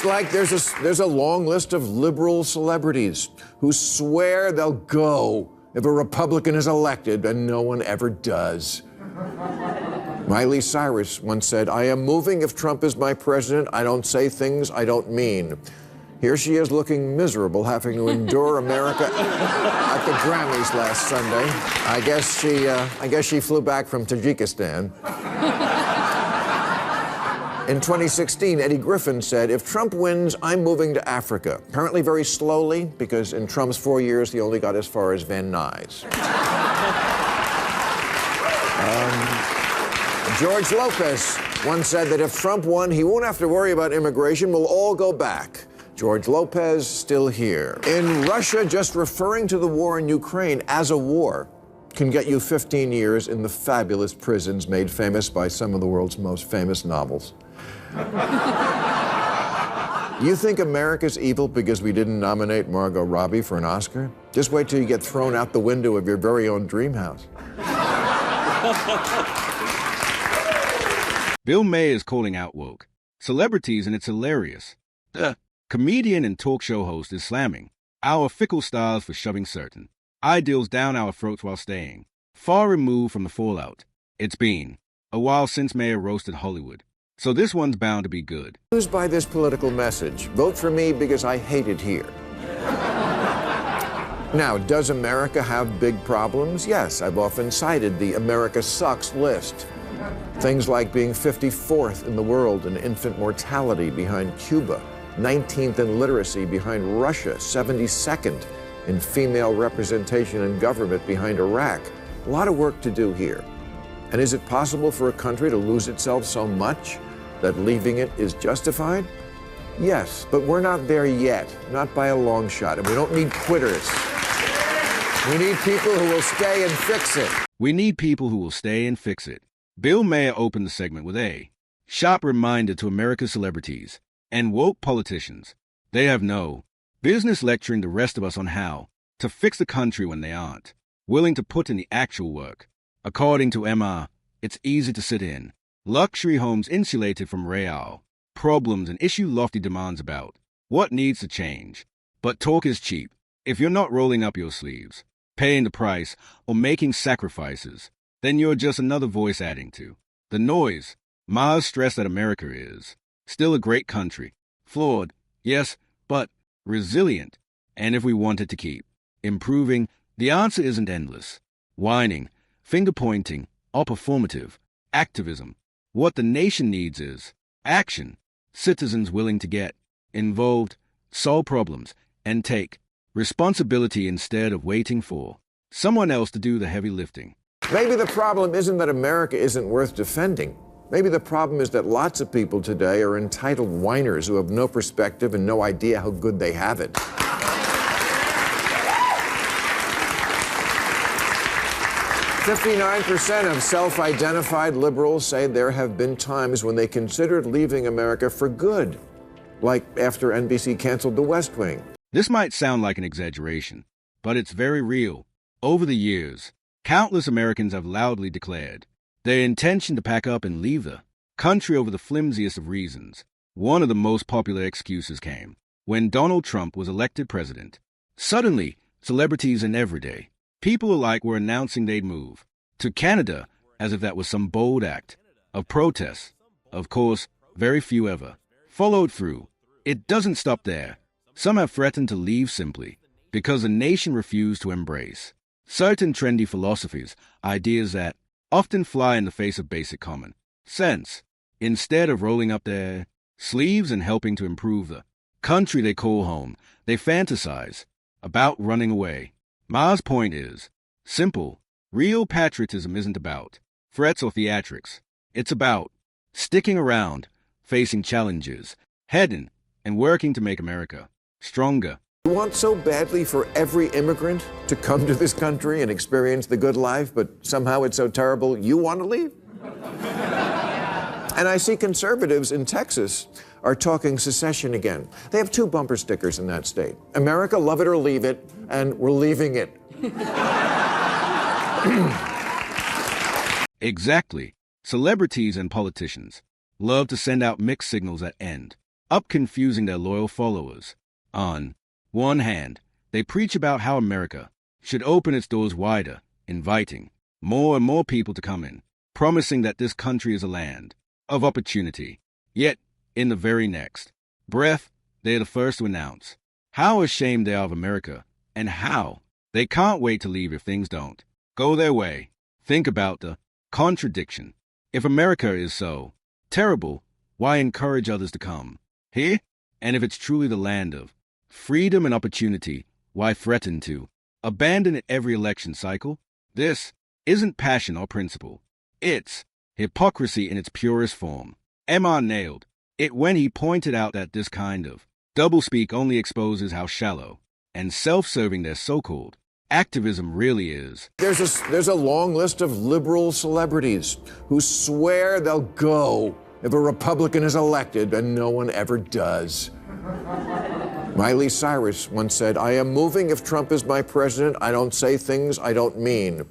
Like there's a long list of liberal celebrities who swear they'll go if a Republican is elected, and no one ever does. Miley Cyrus once said, "I am moving if Trump is my president. I don't say things I don't mean." Here she is looking miserable, having to endure America at the Grammys last Sunday. I guess she flew back from Tajikistan. In 2016, Eddie Griffin said, "If Trump wins, I'm moving to Africa." Apparently very slowly, because in Trump's 4 years, he only got as far as Van Nuys. George Lopez once said that if Trump won, he won't have to worry about immigration. We'll all go back. George Lopez still here. In Russia, just referring to the war in Ukraine as a war can get you 15 years in the fabulous prisons made famous by some of the world's most famous novels. You think America's evil because we didn't nominate Margot Robbie for an Oscar? Just wait till you get thrown out the window of your very own dream house. Bill Maher is calling out woke celebrities, and it's hilarious. The comedian and talk show host is slamming our fickle styles for shoving certain ideals down our throats while staying far removed from the fallout. It's been a while since Maher roasted Hollywood, so this one's bound to be good. Used by this political message, vote for me because I hate it here. Now, does America have big problems? Yes, I've often cited the America Sucks list. Things like being 54th in the world in infant mortality behind Cuba, 19th in literacy behind Russia, 72nd in female representation in government behind Iraq. A lot of work to do here. And is it possible for a country to lose itself so much that leaving it is justified? Yes, but we're not there yet, not by a long shot, and we don't need quitters. We need people who will stay and fix it. We need people who will stay and fix it. Bill Maher opened the segment with a sharp reminder to America's celebrities and woke politicians. They have no business lecturing the rest of us on how to fix the country when they aren't willing to put in the actual work. According to MR, it's easy to sit in luxury homes insulated from real problems and issue lofty demands about what needs to change. But talk is cheap. If you're not rolling up your sleeves, paying the price, or making sacrifices, then you're just another voice adding to the noise. Maher stressed that America is still a great country. Flawed, yes, but resilient. And if we want it to keep improving, the answer isn't endless whining, finger-pointing, or performative activism. What the nation needs is action. Citizens willing to get involved, solve problems, and take responsibility instead of waiting for someone else to do the heavy lifting. Maybe the problem isn't that America isn't worth defending. Maybe the problem is that lots of people today are entitled whiners who have no perspective and no idea how good they have it. 59% of self-identified liberals say there have been times when they considered leaving America for good, like after NBC canceled The West Wing. This might sound like an exaggeration, but it's very real. Over the years, countless Americans have loudly declared their intention to pack up and leave the country over the flimsiest of reasons. One of the most popular excuses came when Donald Trump was elected president. Suddenly, celebrities and everyday people alike were announcing they'd move to Canada as if that was some bold act of protest. Of course, very few ever followed through. It doesn't stop there. Some have threatened to leave simply because the nation refused to embrace certain trendy philosophies, ideas that often fly in the face of basic common sense. Instead of rolling up their sleeves and helping to improve the country they call home, they fantasize about running away. Maher's point is simple. Real patriotism isn't about threats or theatrics. It's about sticking around, facing challenges, heading, and working to make America stronger. You want so badly for every immigrant to come to this country and experience the good life, but somehow it's so terrible you want to leave? And I see conservatives in Texas are talking secession again. They have two bumper stickers in that state. America, love it or leave it, and we're leaving it. Exactly. Celebrities and politicians love to send out mixed signals that end up confusing their loyal followers. On one hand, they preach about how America should open its doors wider, inviting more and more people to come in, promising that this country is a land of opportunity. Yet, in the very next breath, they are the first to announce how ashamed they are of America and how they can't wait to leave if things don't go their way. Think about the contradiction. If America is so terrible, why encourage others to come here? And if it's truly the land of freedom and opportunity, why threaten to abandon it every election cycle? This isn't passion or principle. It's hypocrisy in its purest form. Maher nailed it when he pointed out that this kind of doublespeak only exposes how shallow and self-serving their so-called activism really is. There's a long list of liberal celebrities who swear they'll go if a Republican is elected, and no one ever does. Miley Cyrus once said, "I am moving if Trump is my president. I don't say things I don't mean."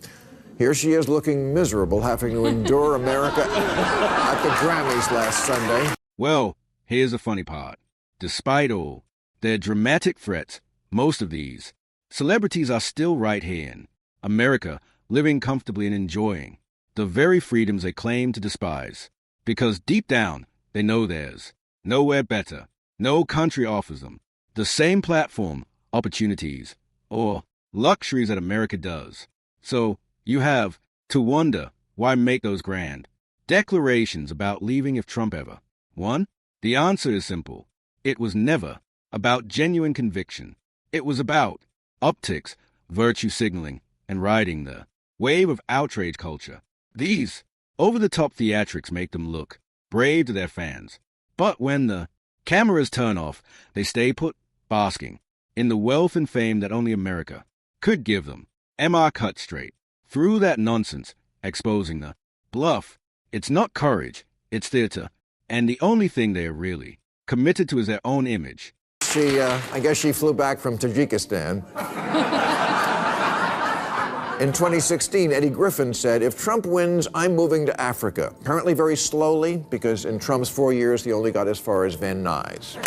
Here she is looking miserable, having to endure America at the Grammys last Sunday. Well, here's the funny part. Despite all their dramatic threats, most of these celebrities are still right here in America, living comfortably and enjoying the very freedoms they claim to despise. Because deep down, they know there's nowhere better. No country offers them the same platform, opportunities, or luxuries that America does. So you have to wonder, why make those grand declarations about leaving if Trump ever won? The answer is simple. It was never about genuine conviction. It was about optics, virtue signaling, and riding the wave of outrage culture. These over-the-top theatrics make them look brave to their fans. But when the cameras turn off, they stay put, basking in the wealth and fame that only America could give them. Maher cut straight through that nonsense, exposing the bluff. It's not courage, it's theater, and the only thing they are really committed to is their own image. I guess she flew back from Tajikistan. In 2016, Eddie Griffin said, "If Trump wins, I'm moving to Africa." Apparently very slowly, because in Trump's 4 years, he only got as far as Van Nuys.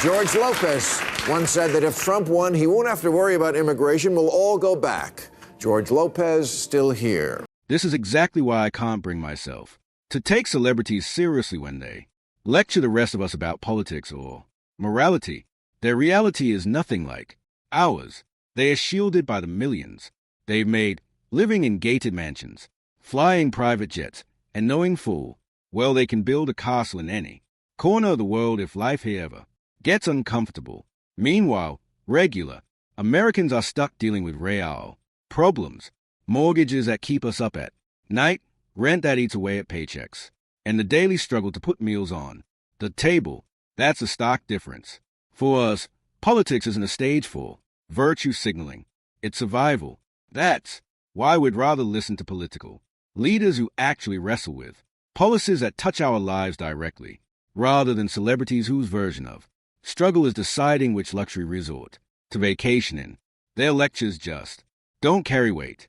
George Lopez once said that if Trump won, he won't have to worry about immigration. We'll all go back. George Lopez still here. This is exactly why I can't bring myself to take celebrities seriously when they lecture the rest of us about politics or morality. Their reality is nothing like ours. They are shielded by the millions they've made living in gated mansions, flying private jets, and knowing full well they can build a castle in any corner of the world if life here ever gets uncomfortable. Meanwhile, regular Americans are stuck dealing with real problems, mortgages that keep us up at night, rent that eats away at paychecks, and the daily struggle to put meals on the table. That's a stark difference. For us, politics isn't a stage for virtue signaling. It's survival. That's why we'd rather listen to political leaders who actually wrestle with policies that touch our lives directly, rather than celebrities whose version of struggle is deciding which luxury resort to vacation in. Their lectures just don't carry weight.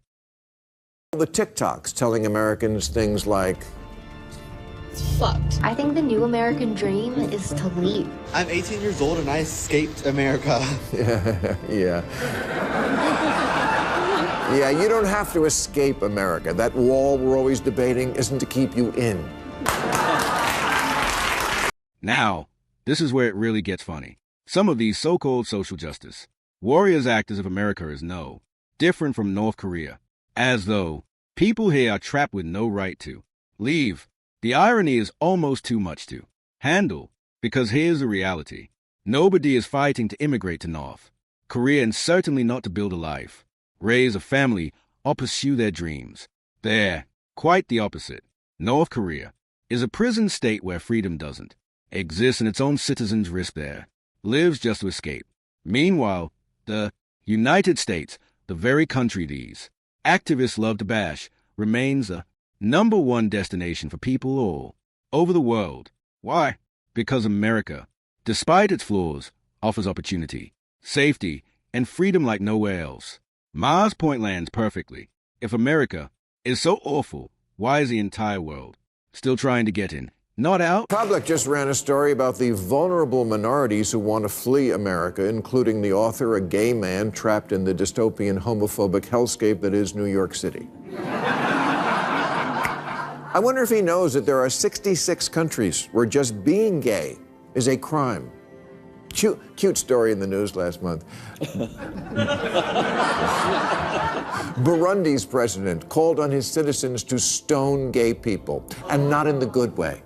The TikToks telling Americans things like, fucked. I think the new American dream is to leave. I'm 18 years old and I escaped America. Yeah, you don't have to escape America. That wall we're always debating isn't to keep you in. Now, this is where it really gets funny. Some of these so-called social justice warriors act as if America is no different from North Korea, as though people here are trapped with no right to leave. The irony is almost too much to handle, because here's the reality. Nobody is fighting to immigrate to North Korea, and certainly not to build a life, raise a family, or pursue their dreams. They're quite the opposite. North Korea is a prison state where freedom doesn't exist and its own citizens risk their lives just to escape. Meanwhile, the United States, the very country these activists love to bash, remains the #1 destination for people all over the world. Why? Because America, despite its flaws, offers opportunity, safety, and freedom like nowhere else. Maher's point lands perfectly. If America is so awful, why is the entire world still trying to get in. Not out. Public just ran a story about the vulnerable minorities who want to flee America, including the author, a gay man trapped in the dystopian homophobic hellscape that is New York City. I wonder if he knows that there are 66 countries where just being gay is a crime. Cute story in the news last month. Burundi's president called on his citizens to stone gay people, and not in the good way.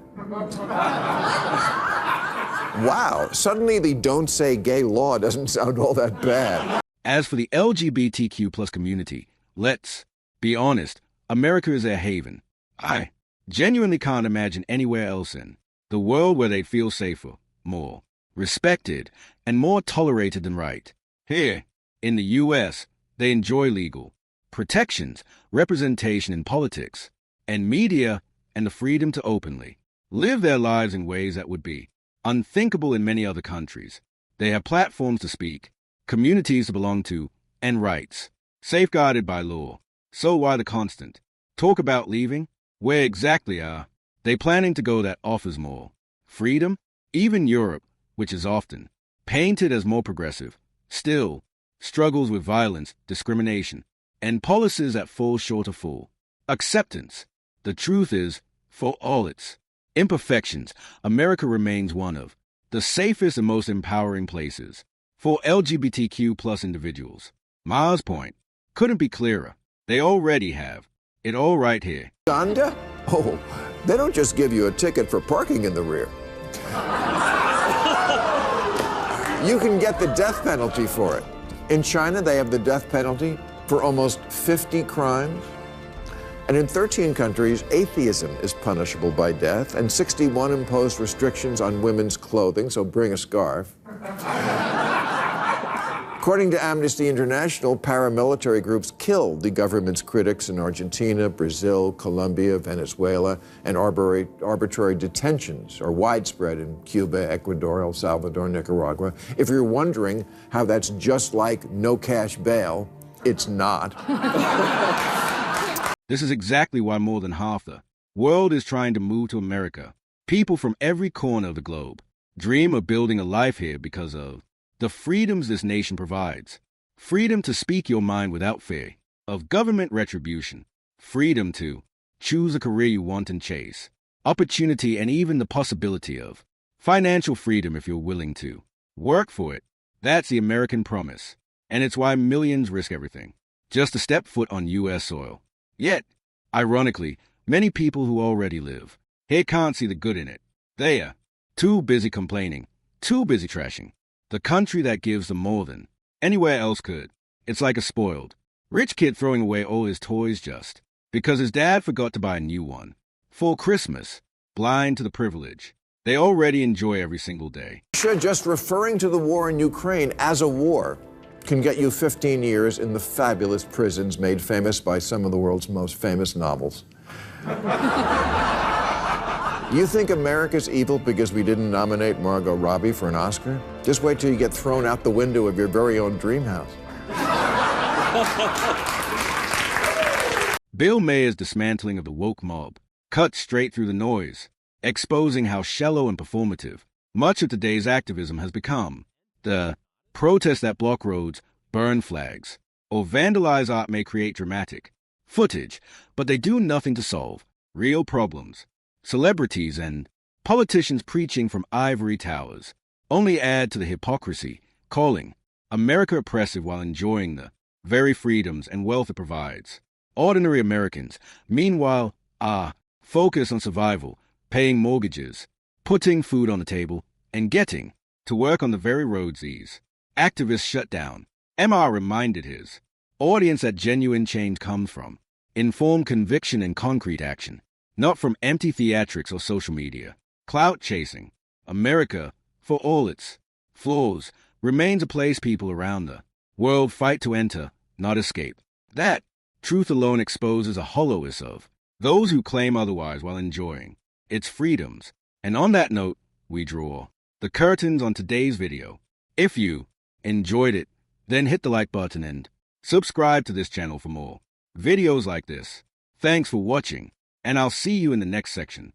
Wow, suddenly the don't say gay law doesn't sound all that bad. As for the LGBTQ plus community, let's be honest, America is their haven. I genuinely can't imagine anywhere else in the world where they'd feel safer, more respected, and more tolerated than right. Here, in the U.S., they enjoy legal protections, representation in politics, and media, and the freedom to openly live their lives in ways that would be unthinkable in many other countries. They have platforms to speak, communities to belong to, and rights, safeguarded by law. So why the constant talk about leaving? Where exactly are they planning to go that offers more freedom? Even Europe, which is often painted as more progressive, still struggles with violence, discrimination, and policies that fall short of full acceptance. The truth is, for all its imperfections, America remains one of the safest and most empowering places for LGBTQ plus individuals. Maher's point couldn't be clearer. They already have it all right here. Uganda? Oh, they don't just give you a ticket for parking in the rear. You can get the death penalty for it. In China, they have the death penalty for almost 50 crimes. And in 13 countries, atheism is punishable by death, and 61 imposed restrictions on women's clothing, so bring a scarf. According to Amnesty International, paramilitary groups killed the government's critics in Argentina, Brazil, Colombia, Venezuela, and arbitrary detentions are widespread in Cuba, Ecuador, El Salvador, Nicaragua. If you're wondering how that's just like no cash bail, it's not. This is exactly why more than half the world is trying to move to America. People from every corner of the globe dream of building a life here because of the freedoms this nation provides. Freedom to speak your mind without fear of government retribution. Freedom to choose a career you want and chase. Opportunity and even the possibility of financial freedom if you're willing to work for it. That's the American promise. And it's why millions risk everything just to step foot on U.S. soil. Yet, ironically, many people who already live here can't see the good in it. They are too busy complaining, too busy trashing the country that gives them more than anywhere else could. It's like a spoiled rich kid throwing away all his toys just because his dad forgot to buy a new one for Christmas, blind to the privilege they already enjoy every single day. Just referring to the war in Ukraine as a war can get you 15 years in the fabulous prisons made famous by some of the world's most famous novels. You think America's evil because we didn't nominate Margot Robbie for an Oscar? Just wait till you get thrown out the window of your very own dream house. Bill Maher's dismantling of the woke mob cuts straight through the noise, exposing how shallow and performative much of today's activism has become. The protests that block roads, burn flags, or vandalize art may create dramatic footage, but they do nothing to solve real problems. Celebrities and politicians preaching from ivory towers only add to the hypocrisy, calling America oppressive while enjoying the very freedoms and wealth it provides. Ordinary Americans, meanwhile, are focused on survival, paying mortgages, putting food on the table, and getting to work on the very roads these activists shut down. Maher reminded his audience that genuine change comes from informed conviction and concrete action, not from empty theatrics or social media. Clout chasing. America, for all its flaws, remains a place people around the world fight to enter, not escape. That truth alone exposes a hollowness of those who claim otherwise while enjoying its freedoms. And on that note, we draw the curtains on today's video. If you enjoyed it, then hit the like button and subscribe to this channel for more videos like this. Thanks for watching, and I'll see you in the next section.